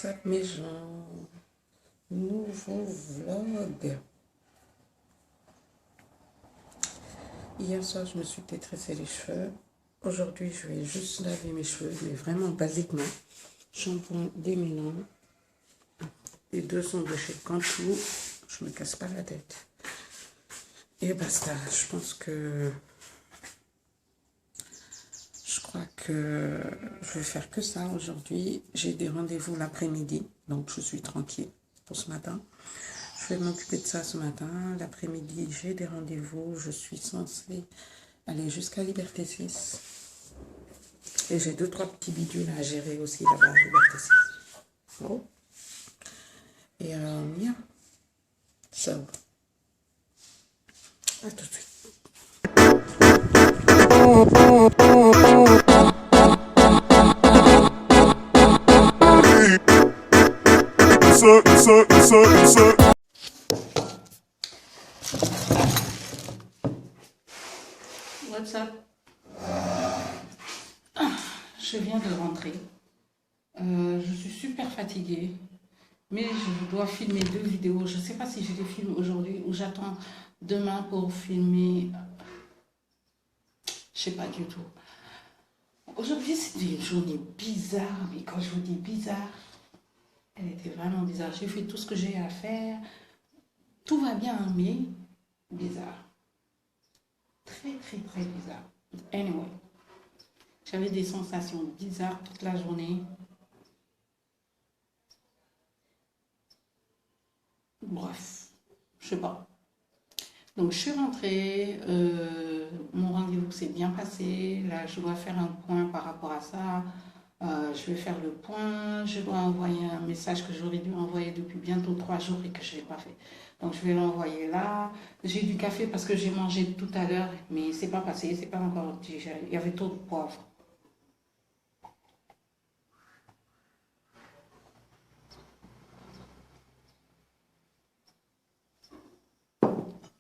What's up mes gens? Nouveau vlog. Hier soir, je me suis détressé les cheveux. Aujourd'hui, je vais juste laver mes cheveux, mais vraiment basiquement. Shampoing démêlant. Les deux sont de chez Cantu. Je me casse pas la tête. Et basta. Je pense que... Je crois que je vais faire que ça aujourd'hui. J'ai des rendez-vous l'après-midi, donc je suis tranquille pour ce matin. Je vais m'occuper de ça ce matin. L'après-midi, j'ai des rendez-vous. Je suis censée aller jusqu'à Liberté 6. Et j'ai 2-3 petits bidules à gérer aussi là-bas à Liberté 6. Oh. Et yeah. So, à tout de suite. What's up? Je viens de rentrer. Je suis super fatiguée. Mais je dois filmer 2 vidéos. Je ne sais pas si je les filme aujourd'hui ou j'attends demain pour filmer. Je ne sais pas du tout. Aujourd'hui, c'était une journée bizarre. Mais quand je vous dis bizarre, elle était vraiment bizarre. J'ai fait tout ce que j'ai à faire. Tout va bien, mais bizarre. Très, très, très bizarre. Anyway, j'avais des sensations bizarres toute la journée. Bref, je sais pas. Donc, je suis rentrée. Mon rendez-vous s'est bien passé. Là, je dois faire un point par rapport à ça. Je vais faire le point. Je dois envoyer un message que j'aurais dû envoyer depuis bientôt 3 jours et que je n'ai pas fait. Donc, je vais l'envoyer là. J'ai du café parce que j'ai mangé tout à l'heure, mais c'est pas passé, c'est pas encore digéré. Il y avait trop de poivre.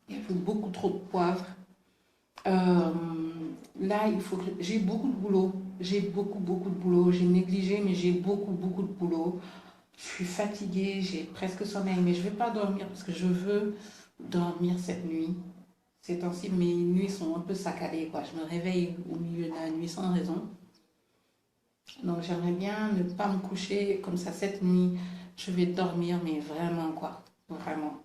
Il y avait beaucoup trop de poivre. Là, il faut que... J'ai beaucoup de boulot. J'ai beaucoup de boulot. J'ai négligé, mais j'ai beaucoup de boulot. Je suis fatiguée, j'ai presque sommeil, mais je ne vais pas dormir parce que je veux dormir cette nuit. Ces temps-ci, mes nuits sont un peu saccadées, quoi. Je me réveille au milieu de la nuit sans raison. Donc, j'aimerais bien ne pas me coucher comme ça cette nuit. Je vais dormir, mais vraiment, quoi. Vraiment.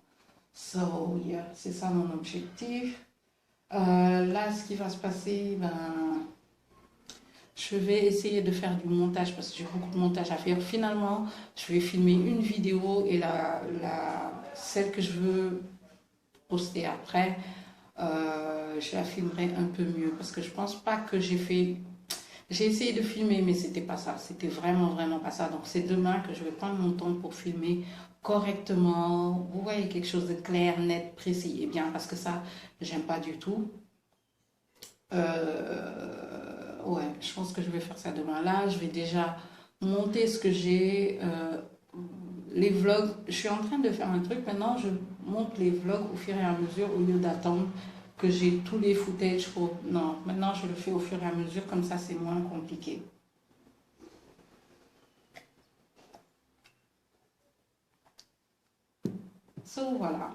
So, yeah, c'est ça mon objectif. Là, ce qui va se passer, ben, je vais essayer de faire du montage parce que j'ai beaucoup de montage à faire. Finalement, je vais filmer une vidéo et celle que je veux poster après, je la filmerai un peu mieux parce que je pense pas que j'ai fait... J'ai essayé de filmer, mais c'était pas ça. C'était vraiment pas ça. Donc, c'est demain que je vais prendre mon temps pour filmer correctement. Vous voyez, quelque chose de clair, net, précis et bien parce que ça, j'aime pas du tout. Ouais, je pense que je vais faire ça demain. Là, je vais déjà monter ce que j'ai. Les vlogs, je suis en train de faire un truc. Maintenant, je monte les vlogs au fur et à mesure au lieu d'attendre que j'ai tous les footages pour... Non, maintenant, je le fais au fur et à mesure. Comme ça, c'est moins compliqué. So, voilà.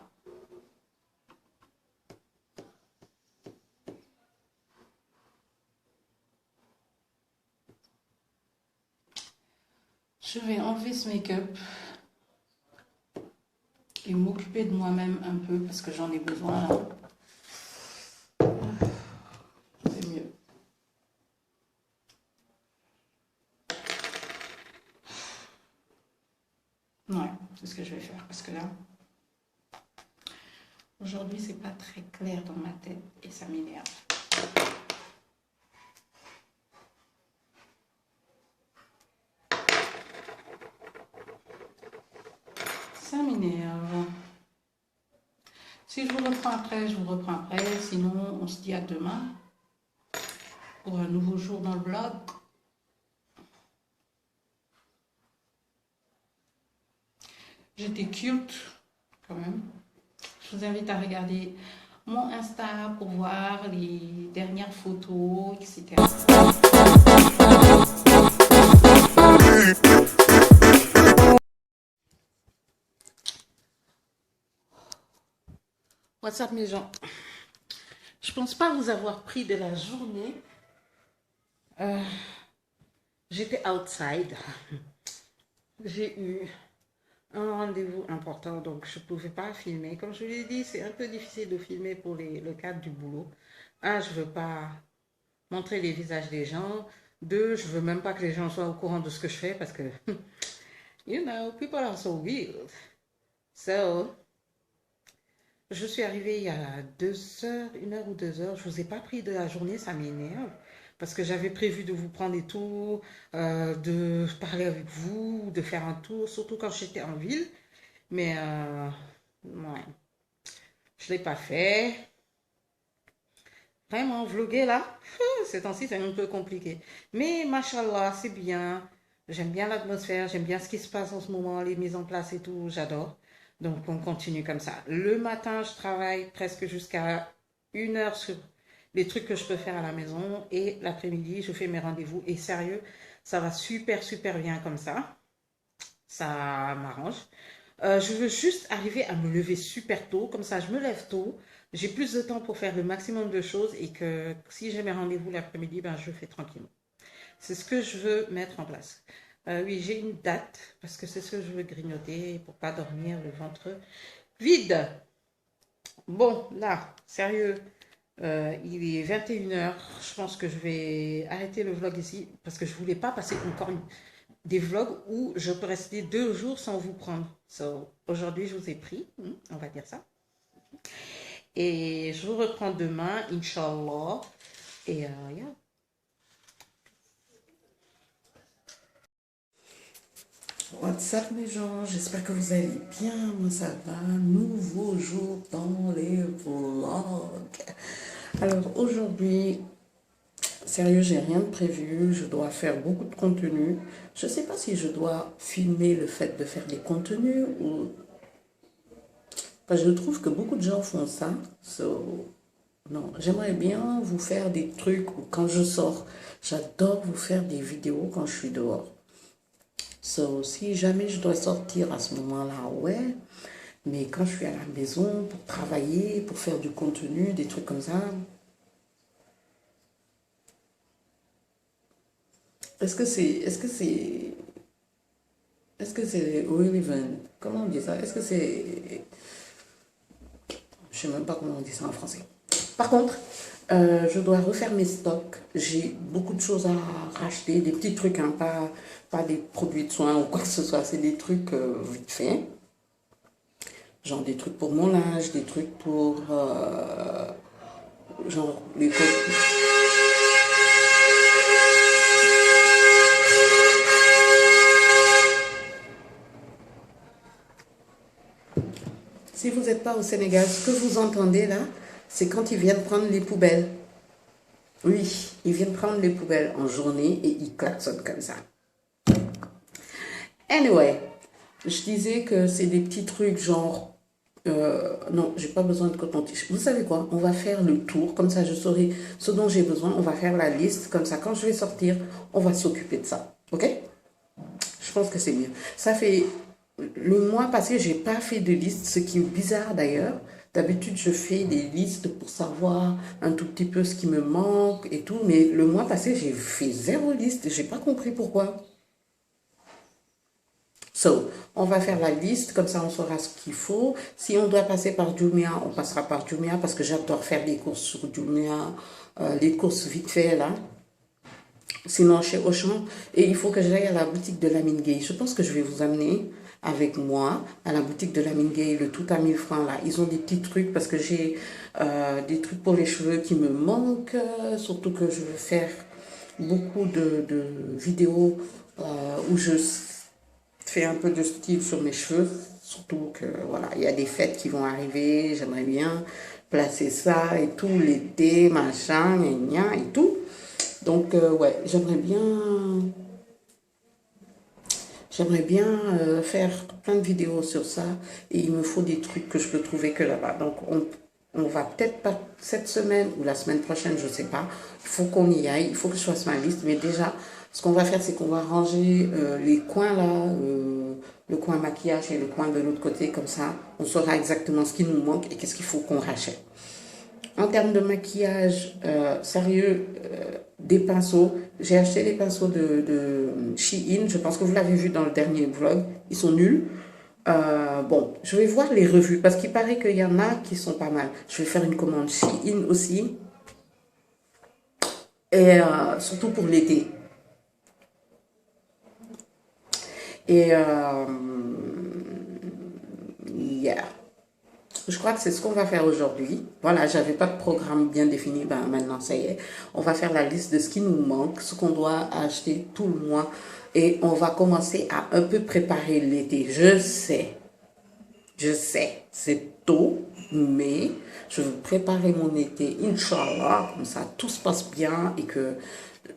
Je vais enlever ce make-up et m'occuper de moi-même un peu parce que j'en ai besoin là. C'est mieux. Ouais, c'est ce que je vais faire parce que là, aujourd'hui, c'est pas très clair dans ma tête et ça m'énerve. Ça m'énerve. Si je vous reprends après, je vous reprends après. Sinon, on se dit à demain pour un nouveau jour dans le vlog. J'étais cute quand même. Je vous invite à regarder mon Insta pour voir les dernières photos, etc. What's up mes gens? Je pense pas vous avoir pris de la journée. J'étais outside. J'ai eu un rendez-vous important, donc je ne pouvais pas filmer. Comme je vous l'ai dit, c'est un peu difficile de filmer pour le cadre du boulot. Un, je ne veux pas montrer les visages des gens. Deux, je ne veux même pas que les gens soient au courant de ce que je fais parce que, you know, people are so weird. So, je suis arrivée il y a 2 heures, 1 heure ou 2 heures. Je ne vous ai pas pris de la journée, ça m'énerve. Parce que j'avais prévu de vous prendre et tout, de parler avec vous, de faire un tour, surtout quand j'étais en ville. Mais ouais, je ne l'ai pas fait. Vraiment, vlogger là, ces temps-ci, c'est un peu compliqué. Mais machallah, c'est bien. J'aime bien l'atmosphère, j'aime bien ce qui se passe en ce moment, les mises en place et tout, j'adore. Donc on continue comme ça. Le matin, je travaille presque jusqu'à 1 heure sur les trucs que je peux faire à la maison. Et l'après-midi, je fais mes rendez-vous. Et sérieux, ça va super, super bien comme ça. Ça m'arrange. Je veux juste arriver à me lever super tôt. Comme ça, je me lève tôt. J'ai plus de temps pour faire le maximum de choses. Et que si j'ai mes rendez-vous l'après-midi, ben, je fais tranquillement. C'est ce que je veux mettre en place. Oui, j'ai une date. Parce que c'est ce que je veux grignoter. Pour pas dormir le ventre vide. Bon, là, sérieux. Il est 21 h. Je pense que je vais arrêter le vlog ici. Parce que je voulais pas passer encore des vlogs où je peux rester 2 jours sans vous prendre. So, aujourd'hui, je vous ai pris, on va dire ça. Et je vous reprends demain, Inch'Allah. Et yeah. What's up mes gens, j'espère que vous allez bien, moi ça va, nouveau jour dans les vlogs. Alors aujourd'hui, sérieux, j'ai rien de prévu, je dois faire beaucoup de contenu. Je sais pas si je dois filmer le fait de faire des contenus ou... Enfin, je trouve que beaucoup de gens font ça. So, non, j'aimerais bien vous faire des trucs où quand je sors, j'adore vous faire des vidéos quand je suis dehors. So, si jamais je dois sortir à ce moment-là, ouais. Mais quand je suis à la maison pour travailler, pour faire du contenu, des trucs comme ça. Est-ce que c'est relevant? Comment on dit ça? Est-ce que c'est... Je sais même pas comment on dit ça en français. Par contre, je dois refaire mes stocks. J'ai beaucoup de choses à racheter, des petits trucs, hein, pas des produits de soins ou quoi que ce soit. C'est des trucs vite fait. Genre des trucs pour mon linge, des trucs pour... genre les costumes. Si vous n'êtes pas au Sénégal, ce que vous entendez là, c'est quand ils viennent prendre les poubelles. Oui, ils viennent prendre les poubelles en journée et ils klaxonnent comme ça. Anyway, je disais que c'est des petits trucs genre... non, j'ai pas besoin de coton-tige. Vous savez quoi? On va faire le tour, comme ça je saurai ce dont j'ai besoin. On va faire la liste, comme ça quand je vais sortir, on va s'occuper de ça. Ok? Je pense que c'est mieux. Ça fait... Le mois passé, j'ai pas fait de liste, ce qui est bizarre d'ailleurs. D'habitude, je fais des listes pour savoir un tout petit peu ce qui me manque et tout. Mais le mois passé, j'ai fait 0 liste. J'ai pas compris pourquoi. So, on va faire la liste, comme ça on saura ce qu'il faut. Si on doit passer par Jumia, on passera par Jumia parce que j'adore faire des courses sur Jumia, les courses vite fait là. Sinon chez Auchan, et il faut que j'aille à la boutique de Lamine Gay. Je pense que je vais vous amener avec moi à la boutique de Lamine Gay, le tout à 1000 francs là. Ils ont des petits trucs parce que j'ai des trucs pour les cheveux qui me manquent, surtout que je veux faire beaucoup de vidéos où je fais un peu de style sur mes cheveux, surtout que voilà, il y a des fêtes qui vont arriver, j'aimerais bien placer ça et tout, l'été, machin, gna gna et tout. Donc ouais, j'aimerais bien faire plein de vidéos sur ça et il me faut des trucs que je peux trouver que là-bas. Donc On va peut-être pas cette semaine ou la semaine prochaine, je sais pas. Il faut qu'on y aille, il faut que je fasse ma liste. Mais déjà, ce qu'on va faire, c'est qu'on va ranger les coins là, le coin maquillage et le coin de l'autre côté, comme ça, on saura exactement ce qui nous manque et qu'est-ce qu'il faut qu'on rachète. En termes de maquillage, sérieux, des pinceaux. J'ai acheté des pinceaux de Shein. Je pense que vous l'avez vu dans le dernier vlog. Ils sont nuls. Bon, je vais voir les revues parce qu'il paraît qu'il y en a qui sont pas mal. Je vais faire une commande Shein aussi. Et surtout pour l'été. Et yeah. Je crois que c'est ce qu'on va faire aujourd'hui. Voilà, j'avais pas de programme bien défini. Ben, maintenant, ça y est. On va faire la liste de ce qui nous manque, ce qu'on doit acheter tout le mois. Et on va commencer à un peu préparer l'été. Je sais, c'est tôt, mais je veux préparer mon été, Inch'Allah, comme ça tout se passe bien et que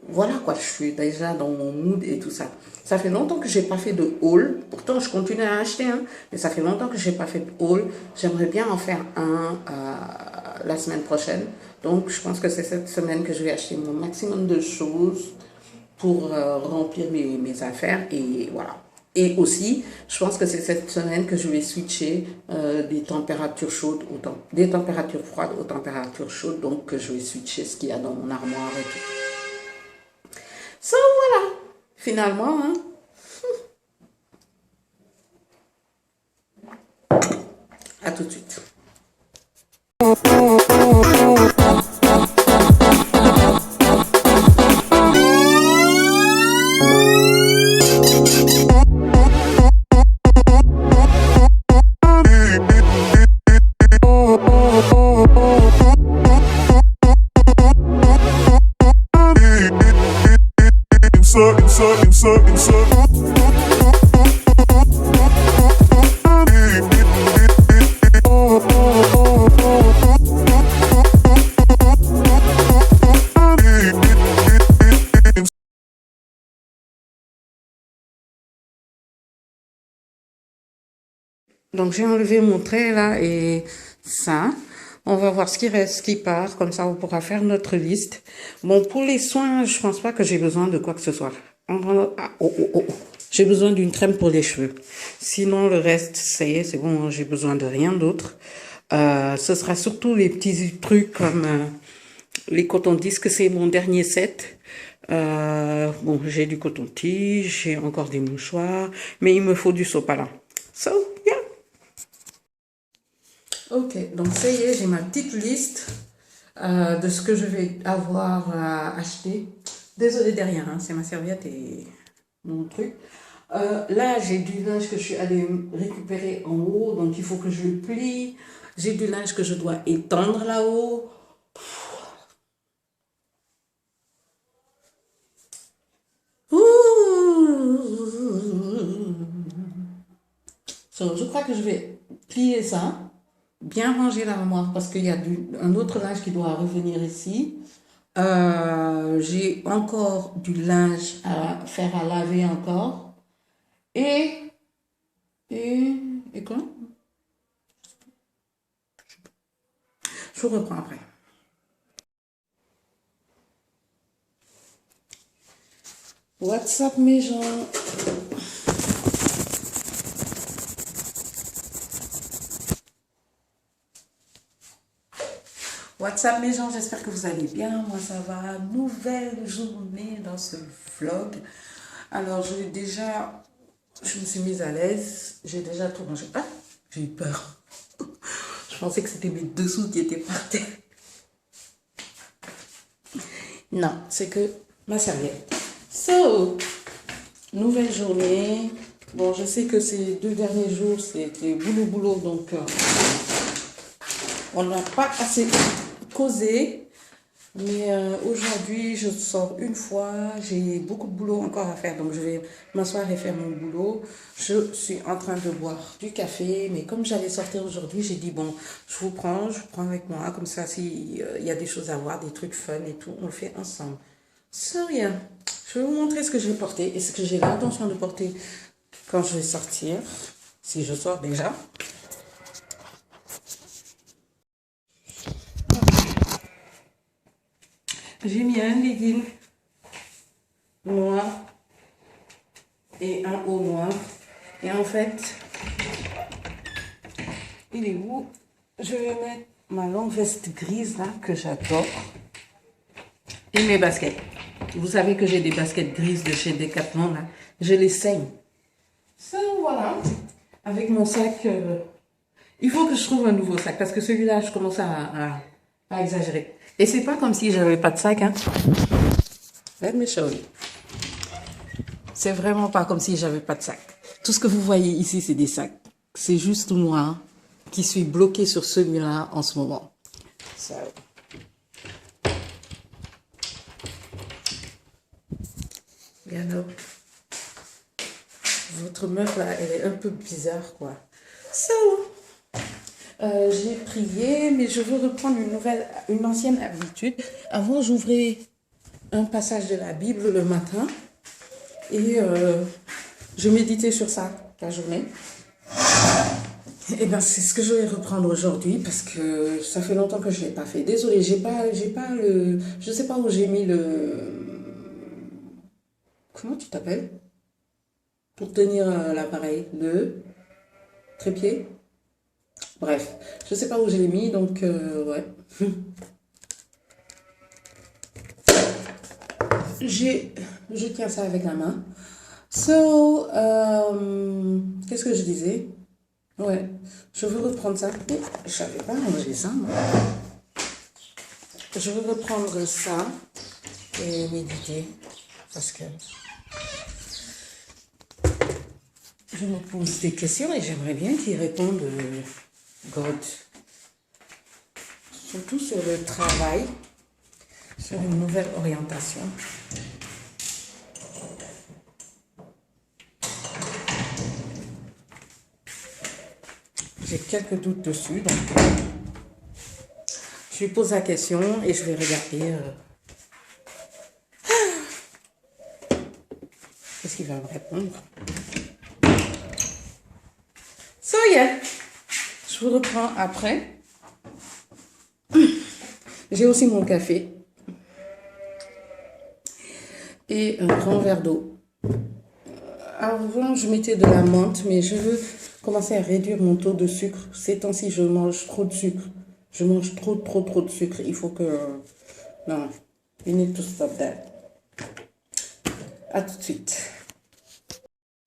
voilà quoi, je suis déjà dans mon mood et tout ça. Ça fait longtemps que j'ai pas fait de haul, pourtant je continue à acheter, hein, mais ça fait longtemps que j'ai pas fait de haul. J'aimerais bien en faire un la semaine prochaine. Donc je pense que c'est cette semaine que je vais acheter mon maximum de choses pour remplir mes affaires et voilà. Et aussi, je pense que c'est cette semaine que je vais switcher des températures chaudes des températures froides aux températures chaudes. Donc, que je vais switcher ce qu'il y a dans mon armoire et tout. So, voilà. Finalement, hein. À tout de suite. Donc j'ai enlevé mon trait là et ça. On va voir ce qui reste, ce qui part. Comme ça, on pourra faire notre liste. Bon, pour les soins, je pense pas que j'ai besoin de quoi que ce soit. J'ai besoin d'une crème pour les cheveux. Sinon, le reste, ça y est, c'est bon. J'ai besoin de rien d'autre. Ce sera surtout les petits trucs comme les cotons-tiges, que c'est mon dernier set. Bon, j'ai du coton-tige, j'ai encore des mouchoirs, mais il me faut du sopalin. So, yeah. Ok, donc ça y est, j'ai ma petite liste de ce que je vais avoir à acheter. Désolée derrière, hein, c'est ma serviette et mon truc. Là, j'ai du linge que je suis allée récupérer en haut, donc il faut que je le plie. J'ai du linge que je dois étendre là-haut. So, je crois que je vais plier ça. Bien ranger l'armoire parce qu'il y a un autre linge qui doit revenir ici. J'ai encore du linge à faire à laver encore. Et, et quoi? Je vous reprends après. What's up mes gens? What's up mes gens, j'espère que vous allez bien, moi ça va, nouvelle journée dans ce vlog. Alors je me suis mise à l'aise, j'ai déjà tout rangé. Ah, j'ai eu peur. Je pensais que c'était mes dessous qui étaient par terre. Non, c'est que ma serviette. So, nouvelle journée. Bon, je sais que ces 2 derniers jours, c'était boulot, donc on n'a pas assez causé. Mais aujourd'hui, je sors une fois, j'ai beaucoup de boulot encore à faire, donc je vais m'asseoir et faire mon boulot. Je suis en train de boire du café, mais comme j'allais sortir aujourd'hui, j'ai dit bon, je vous prends avec moi, comme ça, s'il y a des choses à voir, des trucs fun et tout, on le fait ensemble. C'est rien. Je vais vous montrer ce que j'ai porté et ce que j'ai l'intention de porter quand je vais sortir, si je sors déjà. J'ai mis un legging noir et un haut noir. Et en fait, il est où? Je vais mettre ma longue veste grise là, que j'adore. Et mes baskets. Vous savez que j'ai des baskets grises de chez Decathlon là. Je les saigne. Ça, voilà. Avec mon sac. Il faut que je trouve un nouveau sac parce que celui-là, je commence à exagérer. Et c'est pas comme si j'avais pas de sac, hein. Let me show you. C'est vraiment pas comme si j'avais pas de sac. Tout ce que vous voyez ici, c'est des sacs. C'est juste moi qui suis bloquée sur celui-là en ce moment. So. Et alors, votre meuf là, elle est un peu bizarre, quoi. So, j'ai prié, mais je veux reprendre une ancienne habitude. Avant, j'ouvrais un passage de la Bible le matin et je méditais sur ça la journée. Et bien, c'est ce que je vais reprendre aujourd'hui parce que ça fait longtemps que je ne l'ai pas fait. Désolée, j'ai pas le... Je sais pas où j'ai mis le... Comment tu t'appelles? Pour tenir l'appareil, le trépied. Bref, je sais pas où je l'ai mis, donc ouais. Je tiens ça avec la main. So, qu'est-ce que je disais? Ouais, je veux reprendre ça. Je savais pas manger ça, moi. Je veux reprendre ça et méditer parce que je me pose des questions et j'aimerais bien qu'ils répondent, God. Surtout sur le travail, sur une nouvelle orientation. J'ai quelques doutes dessus, donc je lui pose la question et je vais regarder qu'est-ce qu'il va me répondre. So yeah, je vous reprends après. J'ai aussi mon café et un grand verre d'eau. Avant, je mettais de la menthe, mais je veux commencer à réduire mon taux de sucre. Ces temps-ci, je mange trop de sucre. Je mange trop de sucre. Il faut que... Non, you need to stop that. À tout de suite.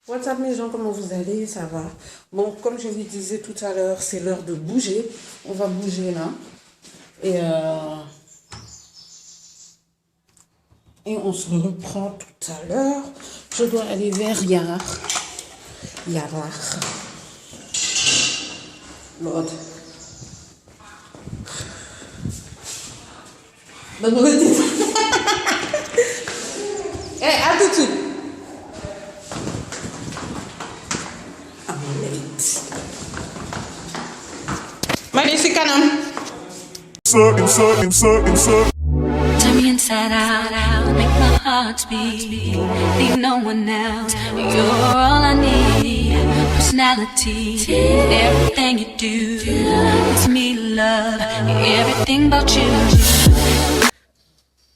What's up mes gens, comment vous allez? Ça va? Bon, comme je vous disais tout à l'heure, c'est l'heure de bouger. On va bouger là. Et on se reprend tout à l'heure. Je dois aller vers Yarar. Lord. Bonne nouvelle. Hey, à tout de suite. I'm late. Magnifique canam. Turn me inside out, make my heart speed. Need no one else, you're all I need. Personality, everything you do, it's me love, everything about you.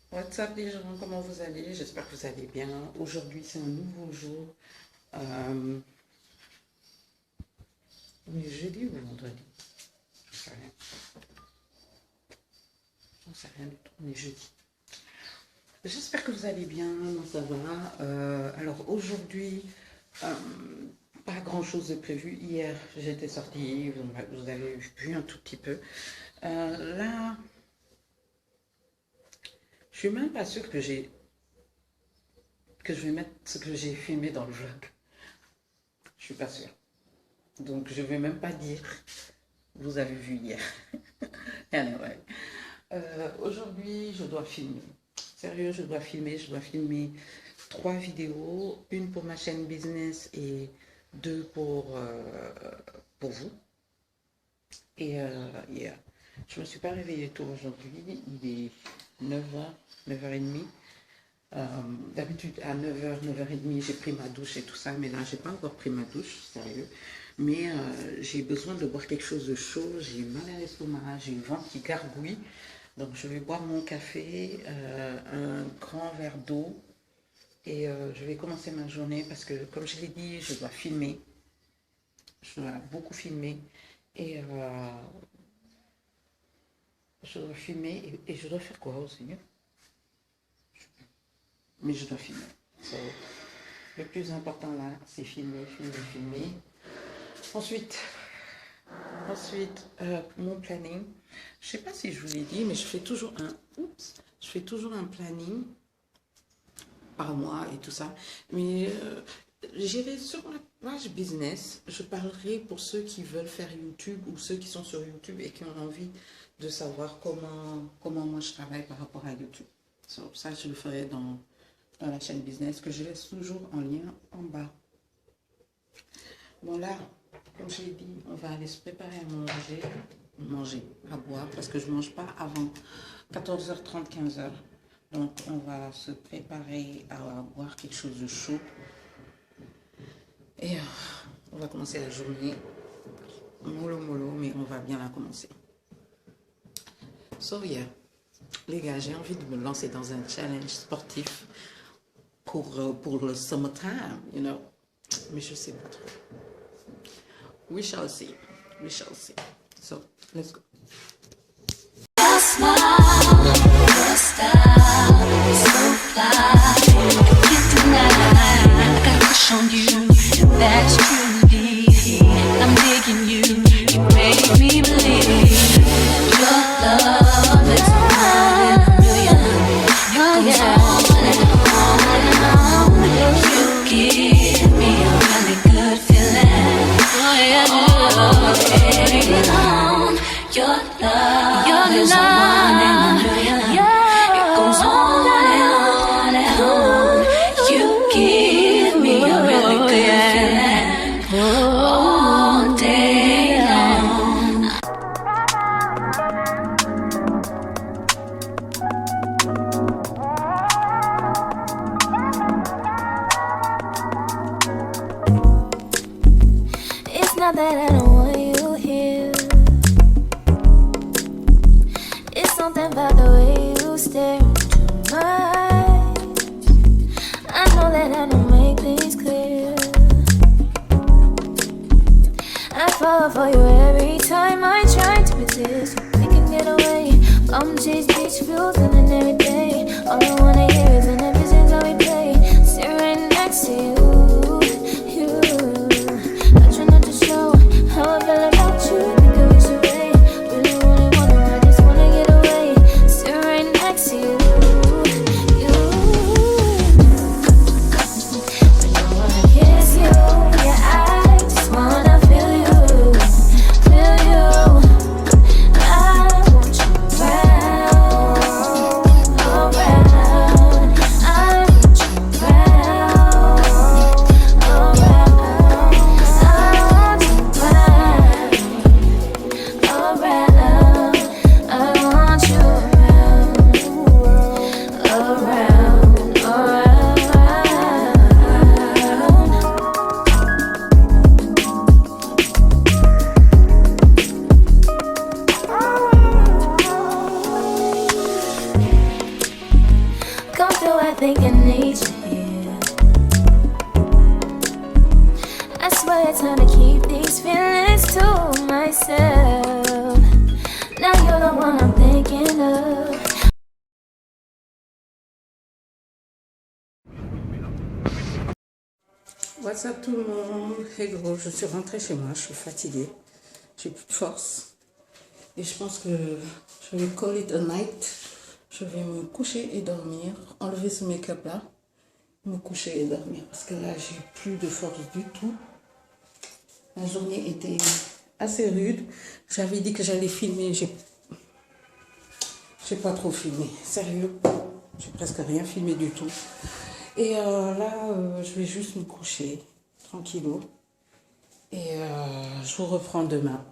What's up les gens, comment vous allez? J'espère que vous allez bien. Aujourd'hui c'est un nouveau jour. On est jeudi ou vendredi? Je sais rien. On sait rien du tout, on est jeudi. J'espère que vous allez bien, moi ça va. Alors aujourd'hui, pas grand chose de prévu. Hier j'étais sortie, vous avez vu un tout petit peu. Là, je suis même pas sûre que je vais mettre ce que j'ai filmé dans le vlog. Je suis pas sûre. Donc je vais même pas dire, vous avez vu hier. Anyway. Aujourd'hui, je dois filmer. Sérieux, je dois filmer 3 vidéos, une pour ma chaîne business et 2 pour vous. Et yeah. Je me suis pas réveillée tôt aujourd'hui, il est 9h, 9h30. D'habitude à 9h, 9h30, j'ai pris ma douche et tout ça, mais là, j'ai pas encore pris ma douche, sérieux. Mais j'ai besoin de boire quelque chose de chaud, j'ai mal à l'estomac, j'ai le ventre qui gargouille. Donc je vais boire mon café, un grand verre d'eau et je vais commencer ma journée parce que comme je l'ai dit, je dois filmer. Je dois beaucoup filmer et je dois filmer et je dois faire quoi aussi? Mais je dois filmer. So, le plus important là, c'est filmer, filmer, filmer. Ensuite, mon planning. Je sais pas si je vous l'ai dit, mais je fais toujours un planning par mois et tout ça. Mais j'irai sur ma page business. Je parlerai pour ceux qui veulent faire YouTube ou ceux qui sont sur YouTube et qui ont envie de savoir comment moi je travaille par rapport à YouTube. So, ça, je le ferai dans la chaîne business que je laisse toujours en lien en bas. Bon là, comme je l'ai dit, on va aller se préparer à manger, à boire, parce que je ne mange pas avant 14h30, 15h. Donc on va se préparer à boire quelque chose de chaud. Et on va commencer la journée mollo mollo, mais on va bien la commencer. So yeah, les gars, j'ai envie de me lancer dans un challenge sportif pour le summertime, you know. Mais je sais pas trop. We shall see. We shall see. So, let's go. Your smile, your style, so fly. I can't deny. I got a crush on you. That's truly. I'm digging you. You make me believe your love is one in a million. It goes on and on and on. You give me a really good feeling. Oh yeah, your love is one in a million. It goes on and on. You give me a really good feeling all day long. It's not that I don't want you here. It's something about the way you stare into my eyes. I know that I don't make things clear. I fall for you every time I try to resist. We can get away. Come chase beach views and then every day. All I wanna hear is an visions that we play. Sit right next to you. I try not to show how I feel about you. Think I wish away. Really wanna, I just wanna get away. Sit right next to you. I don't wanna kiss you. Yeah, I just wanna feel you. Feel you. I want you around, around. I want you around, around. I want you around, around. I want you around, around, come through, I think I need you here. I swear it's hard to keep these feelings to myself. Now you're the one I'm thinking of. What's up tout le monde? Hello, je suis rentrée chez moi, je suis fatiguée. J'ai plus de force. Et je pense que je vais call it a night. Je vais me coucher et dormir, enlever ce make-up là, me coucher et dormir. Parce que là, j'ai plus de force du tout. La journée était assez rude. J'avais dit que j'allais filmer, j'ai pas trop filmé. Sérieux, j'ai presque rien filmé du tout. Et là, je vais juste me coucher, tranquillou. Et je vous reprends demain.